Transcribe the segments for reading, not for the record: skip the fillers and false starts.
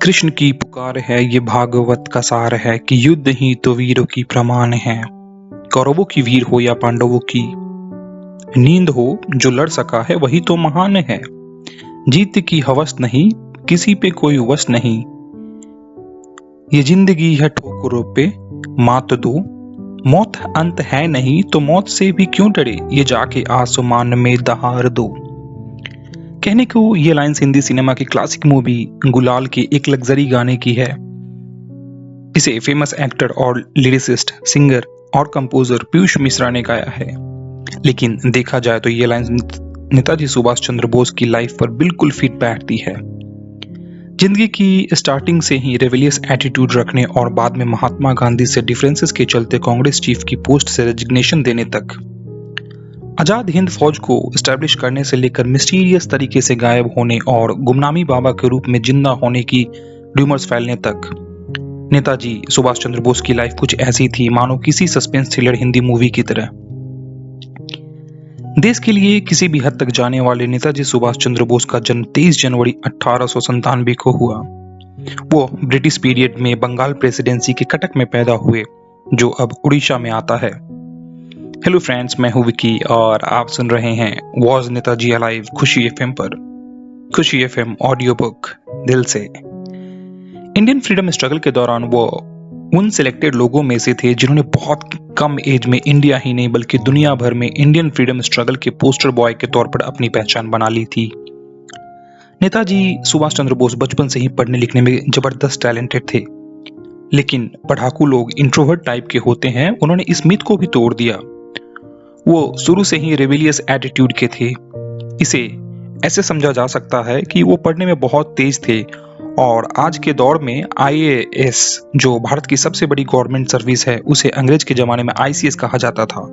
कृष्ण की पुकार है, ये भागवत का सार है कि युद्ध ही तो वीरों की प्रमाण है। कौरवों की वीर हो या पांडवों की नींद हो, जो लड़ सका है वही तो महान है। जीत की हवस नहीं, किसी पे कोई वश नहीं। ये जिंदगी है ठोकरों पे मात दो। मौत अंत है नहीं तो मौत से भी क्यों डरे, ये जाके आसमान में दहाड़ दो। कहने को ये लाइंस हिंदी सिनेमा की क्लासिक मूवी गुलाल के एक लग्जरी गाने की है। इसे फेमस एक्टर और लिरिसिस्ट, सिंगर और कंपोजर पीयूष मिश्रा ने गाया है। लेकिन देखा जाए तो ये लाइंस नेताजी सुभाष चंद्र बोस की लाइफ पर बिल्कुल फिट बैठती है। जिंदगी की स्टार्टिंग से ही रेविलियस एटीट्यूड रखने और बाद में महात्मा गांधी से डिफरेंसेस के चलते कांग्रेस चीफ की पोस्ट से रेजिग्नेशन देने तक, आजाद हिंद फौज को एस्टैब्लिश करने से लेकर मिस्टीरियस तरीके से गायब होने और गुमनामी बाबा के रूप में जिंदा होने की र्यूमर्स फैलने तक, नेताजी सुभाष चंद्र बोस की लाइफ कुछ ऐसी थी मानो किसी सस्पेंस थ्रिलर हिंदी मूवी की तरह। देश के लिए किसी भी हद तक जाने वाले नेताजी सुभाष चंद्र बोस का जन्म 23 जनवरी 1897 को हुआ। वो ब्रिटिश पीरियड में बंगाल प्रेसिडेंसी के कटक में पैदा हुए, जो अब उड़ीसा में आता है। हेलो फ्रेंड्स, मैं हूं विकी और आप सुन रहे हैं वॉज नेताजी अलाइव खुशी एफएम पर। खुशी एफएम ऑडियो बुक दिल से। इंडियन फ्रीडम स्ट्रगल के दौरान वो उन सिलेक्टेड लोगों में से थे जिन्होंने बहुत कम एज में इंडिया ही नहीं बल्कि दुनिया भर में इंडियन फ्रीडम स्ट्रगल के पोस्टर बॉय के तौर पर अपनी पहचान बना ली थी। नेताजी सुभाष चंद्र बोस बचपन से ही पढ़ने लिखने में जबरदस्त टैलेंटेड थे, लेकिन पढ़ाकू लोग इंट्रोवर्ट टाइप के होते हैं, उन्होंने इस मिथ को भी तोड़ दिया। वो शुरू से ही रेबिलियस एटीट्यूड के थे। इसे ऐसे समझा जा सकता है कि वो पढ़ने में बहुत तेज थे और आज के दौर में आईएएस, जो भारत की सबसे बड़ी गवर्नमेंट सर्विस है, उसे अंग्रेज के जमाने में आईसीएस कहा जाता था।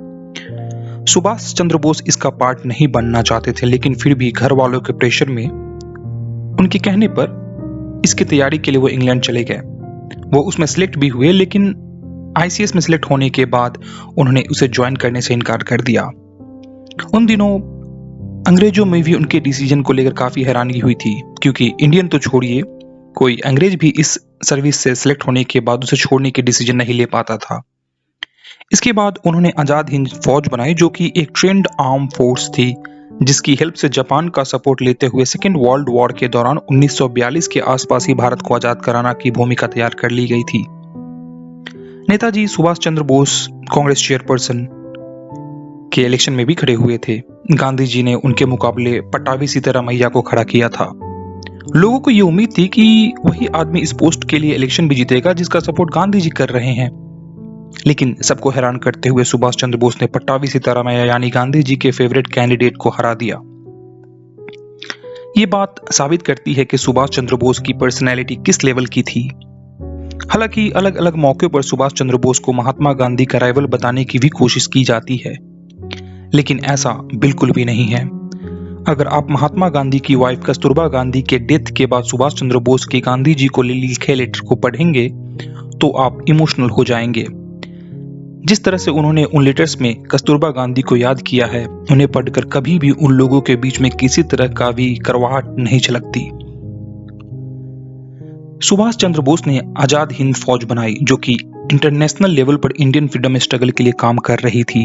सुभाष चंद्र बोस इसका पार्ट नहीं बनना चाहते थे, लेकिन फिर भी घर वालों के प्रेशर में, उनके कहने पर इसकी तैयारी के लिए वो इंग्लैंड चले गए। वो उसमें सिलेक्ट भी हुए, लेकिन आईसीएस में सिलेक्ट होने के बाद उन्होंने उसे ज्वाइन करने से इनकार कर दिया। उन दिनों अंग्रेजों में भी उनके डिसीजन को लेकर काफी हैरानगी हुई थी, क्योंकि इंडियन तो छोड़िए, कोई अंग्रेज भी इस सर्विस से सिलेक्ट होने के बाद उसे छोड़ने के डिसीजन नहीं ले पाता था। इसके बाद उन्होंने आजाद हिंद फौज बनाई, जो कि एक ट्रेंड आर्म फोर्स थी, जिसकी हेल्प से जापान का सपोर्ट लेते हुए सेकेंड वर्ल्ड वॉर के दौरान 1942 के आसपास ही भारत को आजाद कराना की भूमिका तैयार कर ली गई थी। नेताजी सुभाष चंद्र बोस कांग्रेस चेयरपर्सन के इलेक्शन में भी खड़े हुए थे। गांधी जी ने उनके मुकाबले पट्टाभी सीतारामैया को खड़ा किया था। लोगों को ये उम्मीद थी कि वही आदमी इस पोस्ट के लिए इलेक्शन भी जीतेगा जिसका सपोर्ट गांधी जी कर रहे हैं, लेकिन सबको हैरान करते हुए सुभाष चंद्र बोस ने पट्टाभी सीतारामैया यानी गांधी जी के फेवरेट कैंडिडेट को हरा दिया। ये बात साबित करती है कि सुभाष चंद्र बोस की पर्सनैलिटी किस लेवल की थी। हालांकि अलग अलग मौके पर सुभाष चंद्र बोस को महात्मा गांधी का राइवल बताने की भी कोशिश की जाती है, लेकिन ऐसा बिल्कुल भी नहीं है। अगर आप महात्मा गांधी की वाइफ कस्तूरबा गांधी के डेथ के बाद सुभाष चंद्र बोस के गांधी जी को लिखे लेटर को पढ़ेंगे तो आप इमोशनल हो जाएंगे। जिस तरह से उन्होंने उन लेटर्स में कस्तूरबा गांधी को याद किया है, उन्हें पढ़कर कभी भी उन लोगों के बीच में किसी तरह का भी करवाहट नहीं झलकती। सुभाष चंद्र बोस ने आजाद हिंद फौज बनाई, जो कि इंटरनेशनल लेवल पर इंडियन फ्रीडम स्ट्रगल के लिए काम कर रही थी।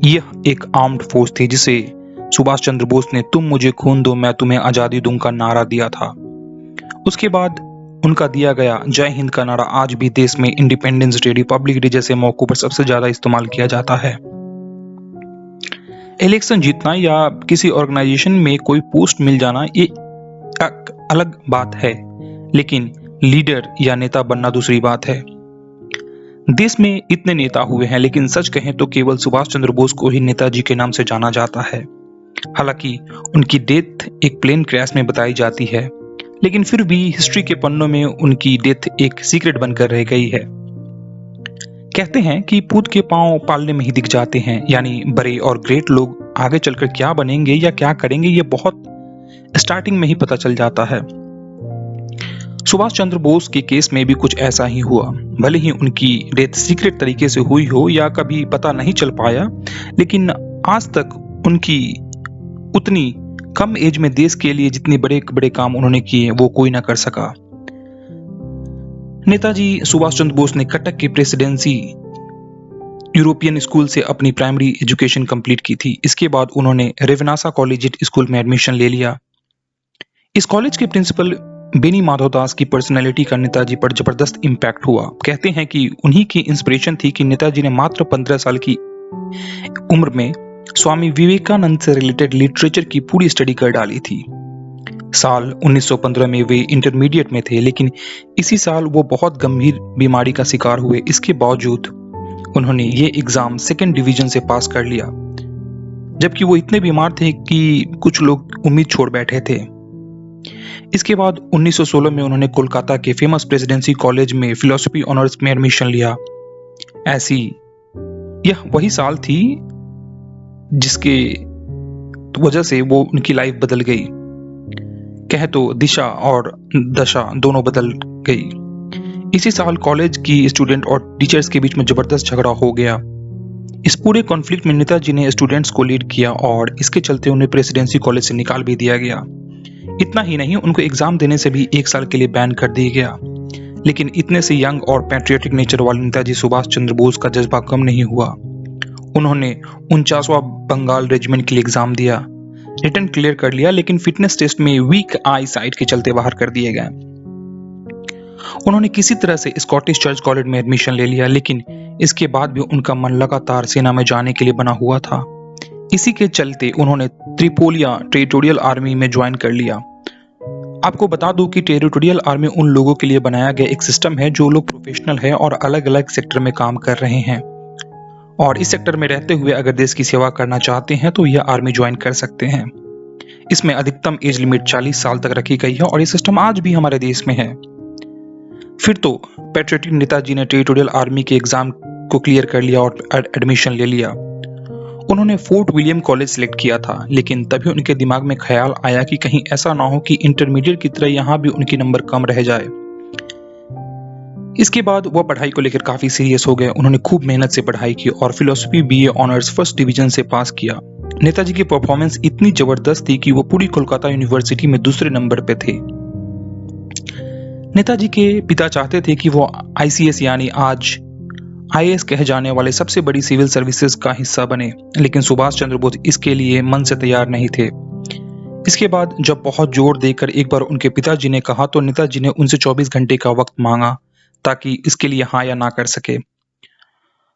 यह एक आर्म्ड फोर्स थी जिसे सुभाष चंद्र बोस ने तुम मुझे खून दो मैं तुम्हें आजादी दूंगा नारा दिया था। उसके बाद उनका दिया गया जय हिंद का नारा आज भी देश में इंडिपेंडेंस डे, रिपब्लिक डे जैसे मौकों पर सबसे ज्यादा इस्तेमाल किया जाता है। इलेक्शन जीतना या किसी ऑर्गेनाइजेशन में कोई पोस्ट मिल जाना ये एक अलग बात है, लेकिन लीडर या नेता बनना दूसरी बात है। देश में इतने नेता हुए हैं, लेकिन सच कहें तो केवल सुभाष चंद्र बोस को ही नेताजी के नाम से जाना जाता है। हालांकि उनकी डेथ एक प्लेन क्रैश में बताई जाती है, लेकिन फिर भी हिस्ट्री के पन्नों में उनकी डेथ एक सीक्रेट बनकर रह गई है। कहते हैं कि पूत के पांव पालने में ही दिख जाते हैं, यानी बड़े और ग्रेट लोग आगे चलकर क्या बनेंगे या क्या करेंगे ये बहुत स्टार्टिंग में ही पता चल जाता है। सुभाष चंद्र बोस के केस में भी कुछ ऐसा ही हुआ। भले ही उनकी डेथ सीक्रेट तरीके से हुई हो या कभी पता नहीं चल पाया, लेकिन आज तक उनकी उतनी कम एज में देश के लिए जितने बड़े बड़े काम उन्होंने किए वो कोई ना कर सका। नेताजी सुभाष चंद्र बोस ने कटक के प्रेसिडेंसी यूरोपियन स्कूल से अपनी प्राइमरी एजुकेशन कंप्लीट की थी। इसके बाद उन्होंने रेवनासा कॉलेजिएट स्कूल में एडमिशन ले लिया। इस कॉलेज के प्रिंसिपल बेनी माधवदास की पर्सनैलिटी का नेताजी पर जबरदस्त इम्पैक्ट हुआ। कहते हैं कि उन्हीं की इंस्पिरेशन थी कि नेताजी ने मात्र 15 साल की उम्र में स्वामी विवेकानंद से रिलेटेड लिटरेचर की पूरी स्टडी कर डाली थी। साल 1915 में वे इंटरमीडिएट में थे, लेकिन इसी साल वो बहुत गंभीर बीमारी का शिकार हुए। इसके बावजूद उन्होंने ये एग्जाम सेकंड डिवीजन से पास कर लिया, जबकि वो इतने बीमार थे कि कुछ लोग उम्मीद छोड़ बैठे थे। इसके बाद 1916 में उन्होंने कोलकाता के फेमस प्रेसिडेंसी कॉलेज में फिलोसफी ऑनर्स में एडमिशन लिया। ऐसी यह वही साल थी जिसके वजह से वो उनकी लाइफ बदल गई। कहे तो दिशा और दशा दोनों बदल गई। इसी साल कॉलेज की स्टूडेंट और टीचर्स के बीच में जबरदस्त झगड़ा हो गया। इस पूरे कॉन्फ्लिक्ट में नेताजी ने स्टूडेंट्स को लीड किया और इसके चलते उन्हें प्रेसिडेंसी कॉलेज से निकाल भी दिया गया। इतना ही नहीं, उनको एग्जाम देने से भी 1 साल के लिए बैन कर दिया गया। लेकिन इतने से यंग और पैट्रियोटिक नेचर वाले नेताजी सुभाष चंद्र बोस का जज्बा कम नहीं हुआ। उन्होंने 49वां बंगाल रेजिमेंट के लिए एग्जाम दिया, रिटर्न क्लियर कर लिया, लेकिन फिटनेस टेस्ट में वीक आई साइट के चलते बाहर कर दिए गए। उन्होंने किसी तरह से स्कॉटिश चर्च कॉलेज में एडमिशन ले लिया, लेकिन इसके बाद भी उनका मन लगातार सेना में जाने के लिए बना हुआ था। इसी के चलते उन्होंने त्रिपोलिया टेरिटोरियल आर्मी में ज्वाइन कर लिया। आपको बता दूं कि टेरिटोरियल आर्मी उन लोगों के लिए बनाया गया एक सिस्टम है जो लोग प्रोफेशनल है और अलग अलग सेक्टर में काम कर रहे हैं, और इस सेक्टर में रहते हुए अगर देश की सेवा करना चाहते हैं तो यह आर्मी ज्वाइन कर सकते हैं। इसमें अधिकतम एज लिमिट 40 साल तक रखी गई है और ये सिस्टम आज भी हमारे देश में है। फिर तो पैट्रियोटिक नेताजी ने टेरिटोरियल आर्मी के एग्जाम को क्लियर कर लिया और एडमिशन ले लिया। उन्होंने फोर्ट विलियम कॉलेज सिलेक्ट किया था, लेकिन तभी उनके दिमाग में ख्याल आया कि कहीं ऐसा ना हो कि इंटरमीडिएट की तरह यहाँ भी उनके नंबर कम रह जाए। इसके बाद वह पढ़ाई को लेकर काफी सीरियस हो गए। उन्होंने खूब मेहनत से पढ़ाई की और philosophy BA honours first division से पास किया। नेताजी की परफॉर्मेंस इतनी जबरदस्त थी कि वो पूरी कोलकाता यूनिवर्सिटी में दूसरे नंबर पे थे। नेताजी के पिता चाहते थे कि वो आईसीएस यानी आज आईएएस कहे जाने वाले सबसे बड़ी सिविल सर्विसेज का हिस्सा बने, लेकिन सुभाष चंद्र बोस इसके लिए मन से तैयार नहीं थे। इसके बाद जब बहुत जोर देकर एक बार उनके पिताजी ने कहा तो नेताजी ने उनसे 24 घंटे का वक्त मांगा ताकि इसके लिए हाँ या ना कर सके।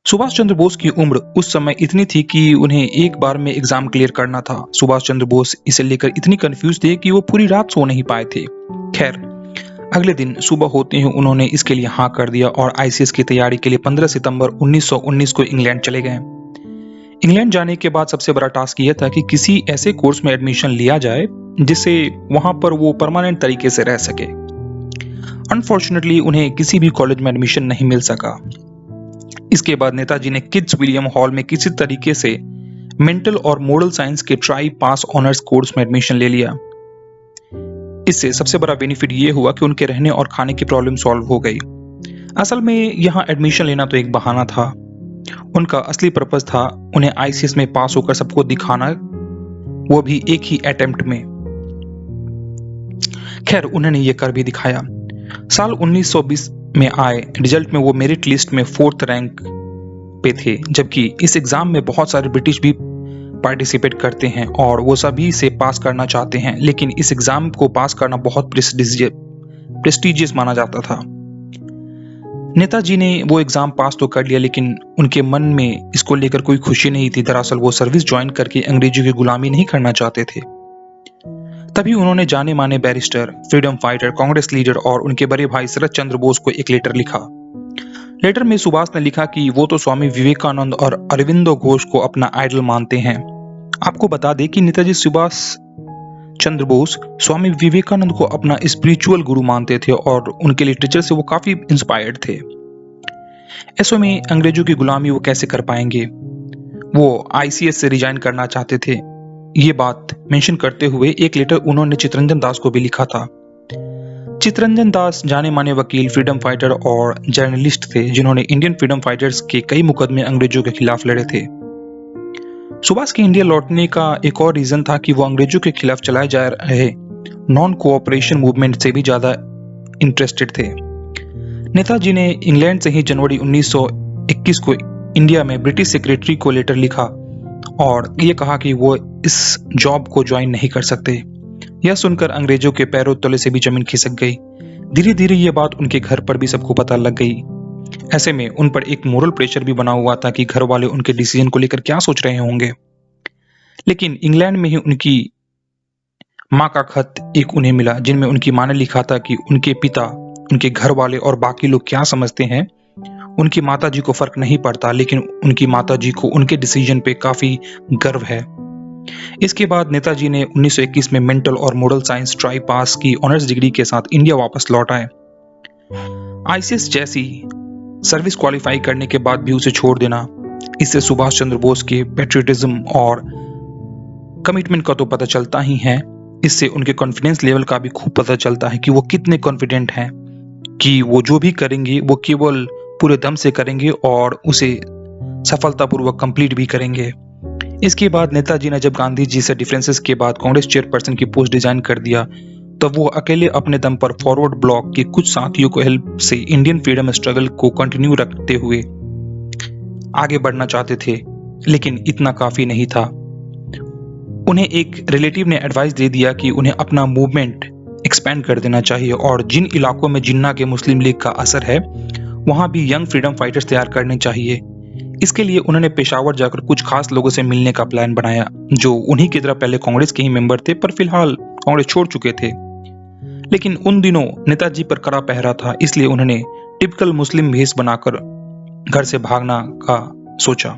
सुभाष चंद्र बोस की उम्र उस समय इतनी थी कि उन्हें एक बार में एग्जाम क्लियर करना था। सुभाष चंद्र बोस इसे लेकर इतनी कंफ्यूज थे कि वो पूरी रात सो नहीं पाए थे। खैर, अगले दिन सुबह होते ही उन्होंने इसके लिए हाँ कर दिया और आईसीएस की तैयारी के लिए 15 सितंबर 1919 को इंग्लैंड चले गए। इंग्लैंड जाने के बाद सबसे बड़ा टास्क यह था कि किसी ऐसे कोर्स में एडमिशन लिया जाए जिससे वहां पर वो परमानेंट तरीके से रह सके। अनफॉर्चुनेटली उन्हें किसी भी कॉलेज में एडमिशन नहीं मिल सका। इसके बाद नेताजी ने किड्स विलियम हॉल में किसी तरीके से मेंटल और मोरल साइंस के ट्राई पास ऑनर्स कोर्स में एडमिशन ले लिया। इससे सबसे बड़ा बेनिफिट ये हुआ कि उनके रहने और खाने की प्रॉब्लम सॉल्व हो गई। असल में यहाँ एडमिशन लेना तो एक बहाना था। उनका असली पर्पस था उन्हें आईसीएस में पास होकर सबको दिखाना, वो भी एक ही अटेम्प्ट में। खैर, उन्होंने ये कर भी दिखाया। साल 1920 में आए रिजल्ट में वो मेरिट लिस्ट में 4th रैंक पे थे, जबकि इस एग्जाम में बहुत सारे ब्रिटिश भी पार्टिसिपेट करते हैं और वो सभी से पास करना चाहते हैं, लेकिन इस एग्जाम को पास करना बहुत प्रेस्टिजियस माना जाता था। नेताजी ने वो एग्जाम पास तो कर लिया, लेकिन उनके मन में इसको लेकर कोई खुशी नहीं थी। दरअसल वो सर्विस ज्वाइन करके अंग्रेजों की गुलामी नहीं करना चाहते थे। तभी उन्होंने जाने माने barrister, freedom fighter, Congress leader और उनके बड़े भाई शरद चंद्र बोस को एक लेटर लिखा। लेटर में सुभाष ने लिखा कि वो तो स्वामी विवेकानंद और अरविंदो घोष को अपना आइडल मानते हैं। आपको बता दें कि नेताजी सुभाष चंद्र बोस स्वामी विवेकानंद को अपना स्पिरिचुअल गुरु मानते थे और उनके लिटरेचर से वो काफी इंस्पायर्ड थे। ऐसे में अंग्रेजों की गुलामी वो कैसे कर पाएंगे। वो आईसीएस से रिजाइन करना चाहते थे। ये बात मेंशन करते हुए एक लेटर उन्होंने चित्तरंजन दास को भी लिखा था। चित्तरंजन दास जाने माने वकील, फ्रीडम फाइटर और जर्नलिस्ट थे जिन्होंने इंडियन फ्रीडम फाइटर्स के कई मुकदमे अंग्रेजों के खिलाफ लड़े थे। सुभाष के इंडिया लौटने का एक और रीजन था कि वो अंग्रेजों के खिलाफ चलाए जा रहे नॉन कोऑपरेशन मूवमेंट से भी ज्यादा इंटरेस्टेड थे। नेताजी ने इंग्लैंड से ही जनवरी 1921 को इंडिया में ब्रिटिश सेक्रेटरी को लेटर लिखा और ये कहा कि वो इस जॉब को ज्वाइन नहीं कर सकते। यह सुनकर अंग्रेजों के पैरों तले से भी जमीन खिसक गई। धीरे धीरे ये बात उनके घर पर भी सबको पता लग गई। ऐसे में उन पर एक मोरल प्रेशर भी बना हुआ था कि घर वाले उनके डिसीजन को लेकर क्या सोच रहे होंगे। लेकिन इंग्लैंड में ही उनकी माँ का खत एक उन्हें मिला, जिनमें उनकी माँ ने लिखा था कि उनके पिता, उनके घर वाले और बाकी लोग क्या समझते हैं, उनकी माताजी को फर्क नहीं पड़ता, लेकिन उनकी माताजी को उनके डिसीजन पे काफी गर्व है। इसके बाद नेताजी ने 1921 में मेंटल और मोरल साइंस ट्राई पास की ऑनर्स डिग्री के साथ इंडिया वापस लौट आए। आईसीएस जैसी सर्विस क्वालिफाई करने के बाद भी उसे छोड़ देना, इससे सुभाष चंद्र बोस के पैट्रियटिज्म और कमिटमेंट का तो पता चलता ही है, इससे उनके कॉन्फिडेंस लेवल का भी खूब पता चलता है कि वो कितने कॉन्फिडेंट हैं कि वो जो भी करेंगे वो केवल पूरे दम से करेंगे और उसे सफलतापूर्वक कंप्लीट भी करेंगे। इसके बाद नेताजी ने जब गांधी जी से डिफरेंसेस के बाद कांग्रेस चेयरपर्सन की पोस्ट डिजाइन कर दिया, तो वो अकेले अपने दम पर फॉरवर्ड ब्लॉक के कुछ साथियों को हेल्प से इंडियन फ्रीडम स्ट्रगल को कंटिन्यू रखते हुए आगे बढ़ना चाहते थे, लेकिन इतना काफी नहीं था। उन्हें एक रिलेटिव ने एडवाइस दे दिया कि उन्हें अपना मूवमेंट एक्सपेंड कर देना चाहिए और जिन इलाकों में जिन्ना के मुस्लिम लीग का असर है वहां भी यंग फ्रीडम फाइटर्स तैयार करने चाहिए। इसके लिए उन्होंने पेशावर जाकर कुछ खास लोगों से मिलने का प्लान बनाया, जो उन्हीं की तरह पहले कांग्रेस के ही मेंबर थे पर फिलहाल कांग्रेस छोड़ चुके थे। लेकिन उन दिनों नेताजी पर कड़ा पहरा था, इसलिए उन्होंने टिपिकल मुस्लिम भेष बनाकर घर से भागना का सोचा।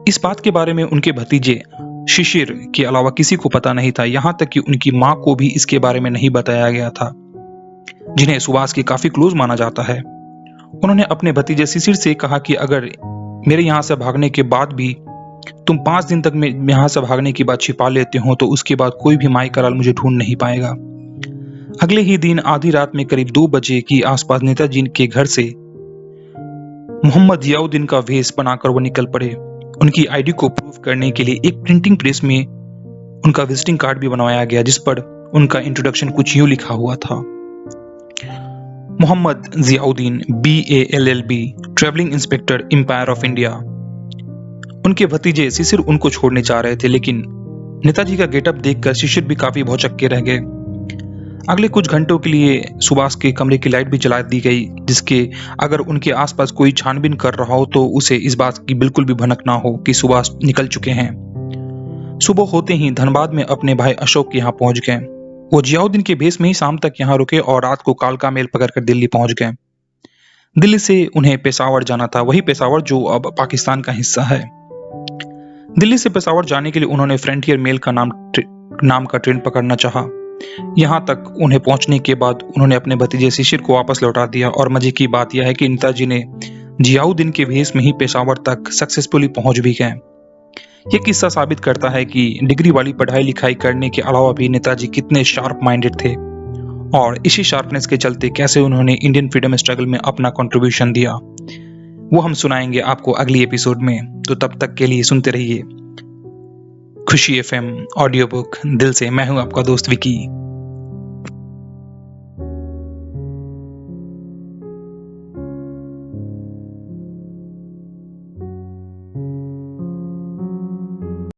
इस बात के बारे में उनके भतीजे शिशिर के अलावा किसी को पता नहीं था, यहां तक कि उनकी मां को भी इसके बारे में नहीं बताया गया था, जिन्हें सुभाष के काफी क्लोज माना जाता है। उन्होंने अपने भतीजे शिशिर से कहा कि अगर मेरे यहां से भागने के बाद भी तुम 5 दिन तक यहां से भागने की बात छिपा लेते हो तो उसके बाद कोई भी माई का लाल मुझे ढूंढ नहीं पाएगा। अगले ही दिन आधी रात में करीब 2 बजे की आसपास नेताजी के घर से मोहम्मद जियाउद्दीन का वेश बनाकर वो निकल पड़े। उनकी आईडी को प्रूव करने के लिए एक प्रिंटिंग प्रेस में उनका विजिटिंग कार्ड भी बनवाया गया, जिस पर उनका इंट्रोडक्शन कुछ यूं लिखा हुआ था: Mohammed Ziauddin, BALLB, travelling inspector, empire of India. उनके भतीजे शिशिर उनको छोड़ने जा रहे थे, लेकिन नेताजी का गेटअप देखकर शिशिर भी काफी भौचक्के रह गए। अगले कुछ घंटों के लिए सुभाष के कमरे की लाइट भी जला दी गई, जिसके अगर उनके आसपास कोई छानबीन कर रहा हो तो उसे इस बात की बिल्कुल भी भनक ना हो कि सुभाष निकल चुके हैं। सुबह होते ही धनबाद में अपने भाई अशोक के यहाँ पहुंच गए। वो जियाउद्दीन के भेष में ही शाम तक यहाँ रुके और रात को कालका मेल पकड़कर दिल्ली पहुंच गए। दिल्ली से उन्हें पेशावर जाना था, वही पेशावर जो अब पाकिस्तान का हिस्सा है। दिल्ली से पेशावर जाने के लिए उन्होंने फ्रंटियर मेल का नाम का ट्रेन पकड़ना चाहा। यहाँ तक उन्हें पहुंचने के बाद उन्होंने अपने भतीजे शिशिर को वापस लौटा दिया और मजे की बात यह है कि नेताजी ने जियाउद्दीन के भेष में ही पेशावर तक सक्सेसफुली पहुंच भी गए। यह किस्सा साबित करता है कि डिग्री वाली पढ़ाई लिखाई करने के अलावा भी नेताजी कितने शार्प माइंडेड थे और इसी शार्पनेस के चलते कैसे उन्होंने इंडियन फ्रीडम स्ट्रगल में अपना कंट्रीब्यूशन दिया, वो हम सुनाएंगे आपको अगली एपिसोड में। तो तब तक के लिए सुनते रहिए खुशी FM ऑडियो बुक। दिल से मैं हूं आपका दोस्त विकी।